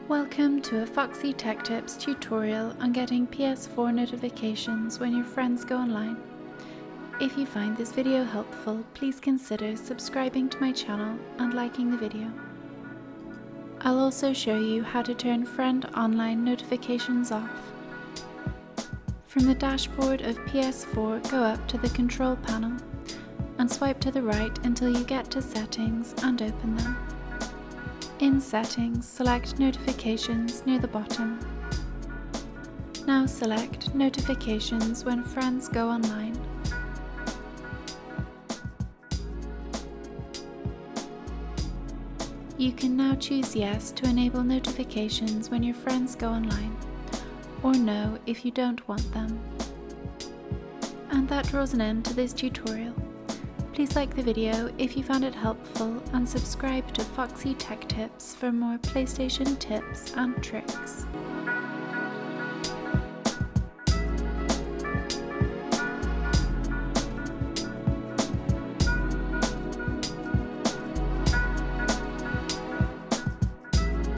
Welcome to a Foxy Tech Tips tutorial on getting PS4 notifications when your friends go online. If you find this video helpful, please consider subscribing to my channel and liking the video. I'll also show you how to turn friend online notifications off. From the dashboard of PS4, go up to the control panel and swipe to the right until you get to Settings and open them. In Settings, select Notifications near the bottom. Now select Notifications when friends go online. You can now choose Yes to enable notifications when your friends go online, or No if you don't want them. And that draws an end to this tutorial. Please like the video if you found it helpful and subscribe to Foxy Tech Tips for more PlayStation tips and tricks.